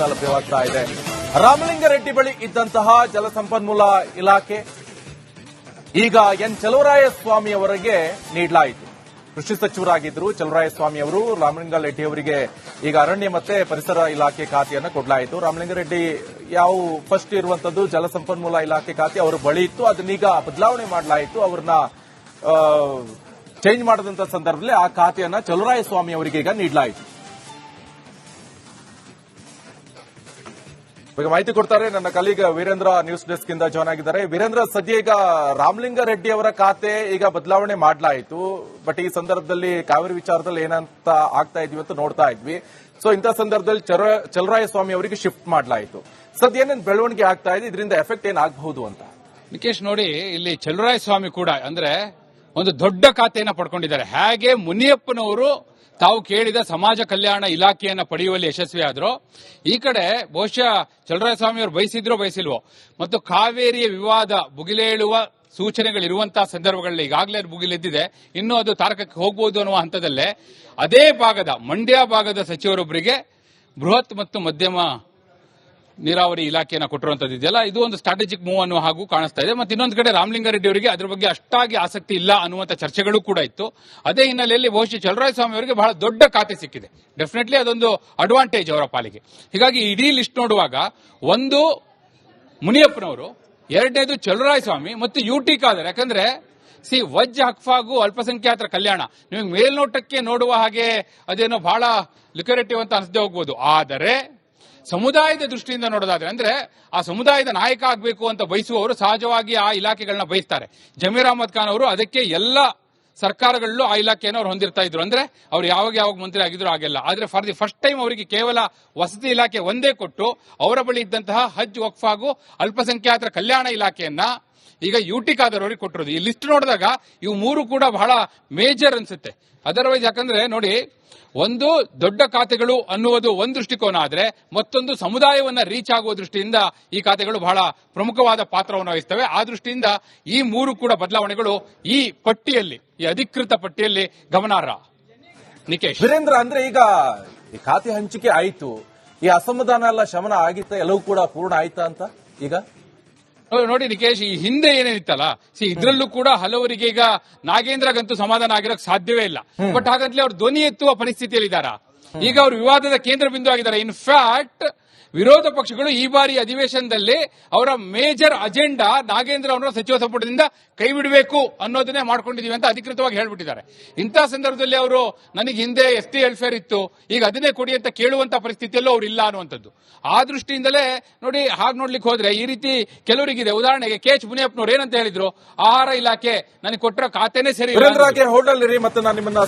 ಅಂತ ಲಭ್ಯವಾಗ್ತಾ ಇದೆ. ರಾಮಲಿಂಗಾರೆಡ್ಡಿ ಬಳಿ ಇದ್ದಂತಹ ಜಲಸಂಪನ್ಮೂಲ ಇಲಾಖೆ ಈಗ ಎನ್ ಚಲುವರಾಯಸ್ವಾಮಿ ಅವರಿಗೆ ನೀಡಲಾಯಿತು. ಕೃಷಿ ಸಚಿವರಾಗಿದ್ದರು ಚಲುವರಾಯಸ್ವಾಮಿ ಅವರು. ರಾಮಲಿಂಗಾರೆಡ್ಡಿ ಅವರಿಗೆ ಈಗ ಅರಣ್ಯ ಮತ್ತೆ ಪರಿಸರ ಇಲಾಖೆ ಖಾತೆಯನ್ನು ಕೊಡಲಾಯಿತು. ರಾಮಲಿಂಗಾರೆಡ್ಡಿ ಯಾವ ಫಸ್ಟ್ ಇರುವಂತದ್ದು ಜಲಸಂಪನ್ಮೂಲ ಇಲಾಖೆ ಖಾತೆ ಅವರ ಬಳಿ ಇತ್ತು, ಅದನ್ನೀಗ ಬದಲಾವಣೆ ಮಾಡಲಾಯಿತು. ಅವ್ರನ್ನ ಚೇಂಜ್ ಮಾಡಿದಂತ ಸಂದರ್ಭದಲ್ಲಿ ಆ ಖಾತೆಯನ್ನ ಚಲುವರಾಯಸ್ವಾಮಿ ಅವರಿಗೆ ಈಗ ನೀಡಲಾಯಿತು. ಈಗ ಮಾಹಿತಿ ಕೊಡ್ತಾರೆ ನನ್ನ ಕಲೀಗ್ ವೀರೇಂದ್ರ, ನ್ಯೂಸ್ ಡೆಸ್ಕ್ ಇಂದ ಜಾಯ್ನ್ ಆಗಿದ್ದಾರೆ. ವೀರೇಂದ್ರ, ಸದ್ಯ ಈಗ ರಾಮಲಿಂಗಾರೆಡ್ಡಿ ಅವರ ಖಾತೆ ಈಗ ಬದಲಾವಣೆ ಮಾಡಲಾಯಿತು. ಬಟ್ ಈ ಸಂದರ್ಭದಲ್ಲಿ ಕಾವೇರಿ ವಿಚಾರದಲ್ಲಿ ಏನಂತ ಆಗ್ತಾ ಇದ್ವಿ ಅಂತ ನೋಡ್ತಾ ಇದ್ವಿ. ಸೊ ಇಂಥ ಸಂದರ್ಭದಲ್ಲಿ ಚಲುವರಾಯಸ್ವಾಮಿ ಅವರಿಗೆ ಶಿಫ್ಟ್ ಮಾಡಲಾಯಿತು. ಸದ್ಯ ಏನೇನು ಬೆಳವಣಿಗೆ ಆಗ್ತಾ ಇದೆ, ಇದರಿಂದ ಎಫೆಕ್ಟ್ ಏನಾಗಬಹುದು ಅಂತ? ನಿಕೇಶ್, ನೋಡಿ, ಇಲ್ಲಿ ಚಲುವರಾಯಸ್ವಾಮಿ ಕೂಡ ಅಂದ್ರೆ ಒಂದು ದೊಡ್ಡ ಖಾತೆಯನ್ನ ಪಡ್ಕೊಂಡಿದ್ದಾರೆ. ಹಾಗೆ ಮುನಿಯಪ್ಪನವರು ತಾವು ಕೇಳಿದ ಸಮಾಜ ಕಲ್ಯಾಣ ಇಲಾಖೆಯನ್ನ ಪಡೆಯುವಲ್ಲಿ ಯಶಸ್ವಿ ಆದ್ರು. ಈ ಕಡೆ ಬಹುಶಃ ಚಲುವರಾಯಸ್ವಾಮಿ ಅವರು ಬಯಸಿಲ್ವೋ ಮತ್ತು ಕಾವೇರಿಯ ವಿವಾದ ಭುಗಿಲೇಳುವ ಸೂಚನೆಗಳಿರುವಂತಹ ಸಂದರ್ಭಗಳಲ್ಲಿ ಈಗಾಗಲೇ ಭುಗಿಲೆದ್ದಿದೆ, ಇನ್ನೂ ಅದು ತಾರಕಕ್ಕೆ ಹೋಗಬಹುದು ಅನ್ನುವ ಹಂತದಲ್ಲೇ ಅದೇ ಭಾಗದ ಮಂಡ್ಯ ಭಾಗದ ಸಚಿವರೊಬ್ಬರಿಗೆ ಬೃಹತ್ ಮತ್ತು ಮಧ್ಯಮ ನೀರಾವರಿ ಇಲಾಖೆಯನ್ನು ಕೊಟ್ಟಿರುವಂತದ್ದು ಇದೆಯಲ್ಲ, ಇದು ಒಂದು ಸ್ಟ್ರಾಟಜಿಕ್ ಮೂವ್ ಅನ್ನುವ ಹಾಗೂ ಕಾಣಿಸ್ತಾ ಇದೆ. ಮತ್ತೆ ಇನ್ನೊಂದು ಕಡೆ ರಾಮಲಿಂಗಾರೆಡ್ಡಿ ಅವರಿಗೆ ಅದರ ಬಗ್ಗೆ ಅಷ್ಟಾಗಿ ಆಸಕ್ತಿ ಇಲ್ಲ ಅನ್ನುವಂಥ ಚರ್ಚೆಗಳು ಕೂಡ ಇತ್ತು. ಅದೇ ಹಿನ್ನೆಲೆಯಲ್ಲಿ ಬಹುಶಃ ಚಲುವರಾಯಸ್ವಾಮಿ ಅವರಿಗೆ ಬಹಳ ದೊಡ್ಡ ಖಾತೆ ಸಿಕ್ಕಿದೆ. ಡೆಫಿನೆಟ್ಲಿ ಅದೊಂದು ಅಡ್ವಾಂಟೇಜ್ ಅವರ ಪಾಲಿಗೆ. ಹೀಗಾಗಿ ಇಡೀ ಲಿಸ್ಟ್ ನೋಡುವಾಗ ಒಂದು ಮುನಿಯಪ್ಪನವರು, ಎರಡನೇದು ಚಲುವರಾಯಸ್ವಾಮಿ ಮತ್ತು ಯುಟಿ ಖಾದರ್. ಯಾಕಂದ್ರೆ ವಜ್ ಹಕ್ಫಾಗೂ ಅಲ್ಪಸಂಖ್ಯಾತರ ಕಲ್ಯಾಣ ನಿಮಗೆ ಮೇಲ್ನೋಟಕ್ಕೆ ನೋಡುವ ಹಾಗೆ ಅದೇನೋ ಬಹಳ ಲಿಕರೇಟಿವ್ ಅಂತ ಅನಿಸದೆ ಹೋಗ್ಬೋದು. ಆದರೆ ಸಮುದಾಯದ ದೃಷ್ಟಿಯಿಂದ ನೋಡೋದಾದ್ರೆ, ಅಂದ್ರೆ ಆ ಸಮುದಾಯದ ನಾಯಕ ಆಗಬೇಕು ಅಂತ ಬಯಸುವವರು ಸಹಜವಾಗಿ ಆ ಇಲಾಖೆಗಳನ್ನ ಬಯಸ್ತಾರೆ. ಜಮೀರ್ ಅಹಮದ್ ಖಾನ್ ಅವರು ಅದಕ್ಕೆ ಎಲ್ಲ ಸರ್ಕಾರಗಳಲ್ಲೂ ಆ ಇಲಾಖೆಯನ್ನು ಅವ್ರು ಹೊಂದಿರ್ತಾ ಇದ್ರು. ಅಂದ್ರೆ ಅವ್ರು ಯಾವಾಗ ಮಂತ್ರಿ ಆಗಿದ್ರು ಹಾಗೆಲ್ಲ. ಆದ್ರೆ ಫಾರ್ ದಿ ಫಸ್ಟ್ ಟೈಮ್ ಅವರಿಗೆ ಕೇವಲ ವಸತಿ ಇಲಾಖೆ ಒಂದೇ ಕೊಟ್ಟು ಅವರ ಬಳಿ ಇದ್ದಂತಹ ಹಜ್ ವಕ್ಫ್ ಹಾಗೂ ಅಲ್ಪಸಂಖ್ಯಾತರ ಕಲ್ಯಾಣ ಇಲಾಖೆಯನ್ನ ಈಗ ಯುಟಿ ಖಾದರ್ ಅವರಿಗೆ ಕೊಟ್ಟಿರೋದು. ಈ ಲಿಸ್ಟ್ ನೋಡಿದಾಗ ಇವು ಮೂರು ಕೂಡ ಬಹಳ ಮೇಜರ್ ಅನ್ಸುತ್ತೆ. ಅದರ್ವೈಸ್ ಯಾಕಂದ್ರೆ ನೋಡಿ, ಒಂದು ದೊಡ್ಡ ಖಾತೆಗಳು ಅನ್ನುವುದು ಒಂದು ದೃಷ್ಟಿಕೋನ ಆದ್ರೆ, ಮತ್ತೊಂದು ಸಮುದಾಯವನ್ನ ರೀಚ್ ಆಗುವ ದೃಷ್ಟಿಯಿಂದ ಈ ಖಾತೆಗಳು ಬಹಳ ಪ್ರಮುಖವಾದ ಪಾತ್ರವನ್ನು ವಹಿಸ್ತವೆ. ಆ ದೃಷ್ಟಿಯಿಂದ ಈ ಮೂರು ಕೂಡ ಬದಲಾವಣೆಗಳು ಈ ಪಟ್ಟಿಯಲ್ಲಿ, ಈ ಅಧಿಕೃತ ಪಟ್ಟಿಯಲ್ಲಿ ಗಮನಾರ್ಹ. ನಿಕೇಶ್, ವೀರೇಂದ್ರ, ಅಂದ್ರೆ ಈಗ ಈ ಖಾತೆ ಹಂಚಿಕೆ ಆಯಿತು, ಈ ಅಸಮಾಧಾನ ಎಲ್ಲ ಶಮನ ಆಗಿತ್ತ, ಎಲ್ಲವೂ ಕೂಡ ಪೂರ್ಣ ಆಯ್ತಾ ಅಂತ ಈಗ ನೋಡಿ ನಿಕೇಶ್, ಈ ಹಿಂದೆ ಏನೇನಿತ್ತಲ್ಲ, ಇದ್ರಲ್ಲೂ ಕೂಡ ಹಲವರಿಗೆ ಈಗ ನಾಗೇಂದ್ರಗಂತೂ ಸಮಾಧಾನ ಆಗಿರೋಕೆ ಸಾಧ್ಯವೇ ಇಲ್ಲ. ಬಟ್ ಹಾಗಂತಲೇ ಅವ್ರು ಧ್ವನಿ ಎತ್ತುವ ಪರಿಸ್ಥಿತಿಯಲ್ಲಿದ್ದಾರೆ. ಈಗ ಅವರು ವಿವಾದದ ಕೇಂದ್ರ ಬಿಂದು ಆಗಿದ್ದಾರೆ. ಇನ್ಫ್ಯಾಕ್ಟ್ ವಿರೋಧ ಪಕ್ಷಗಳು ಈ ಬಾರಿ ಅಧಿವೇಶನದಲ್ಲಿ ಅವರ ಮೇಜರ್ ಅಜೆಂಡಾ ನಾಗೇಂದ್ರ ಅವರ ಸಚಿವ ಸಂಪುಟದಿಂದ ಕೈ ಬಿಡಬೇಕು ಅನ್ನೋದನ್ನೇ ಮಾಡ್ಕೊಂಡಿದೀವಿ ಅಂತ ಅಧಿಕೃತವಾಗಿ ಹೇಳ್ಬಿಟ್ಟಿದ್ದಾರೆ. ಇಂತಹ ಸಂದರ್ಭದಲ್ಲಿ ಅವರು ನನಗೆ ಹಿಂದೆ ಎಸ್ಟಿ ವೆಲ್ಫೇರ್ ಇತ್ತು, ಈಗ ಅದನ್ನೇ ಕೊಡಿ ಅಂತ ಕೇಳುವಂತ ಪರಿಸ್ಥಿತಿಯಲ್ಲೂ ಅವ್ರು ಇಲ್ಲ ಅನ್ನುವಂಥದ್ದು. ಆ ದೃಷ್ಟಿಯಿಂದಲೇ ನೋಡಿ, ಹಾಗೆ ನೋಡ್ಲಿಕ್ಕೆ ಹೋದ್ರೆ ಈ ರೀತಿ ಕೆಲವರಿಗಿದೆ. ಉದಾಹರಣೆಗೆ KH ಮುನಿಯಪ್ಪನವರು ಏನಂತ ಹೇಳಿದ್ರು, ಆಹಾರ ಇಲಾಖೆ ನನಗೆ ಕೊಟ್ಟಿರೋ ಖಾತೆನೇ ಸರಿ. ಹೋಲ್ಡ್ ಅಲ್ಲಿ ಮತ್ತೆ ನಾನು ನಿಮ್ಮನ್ನ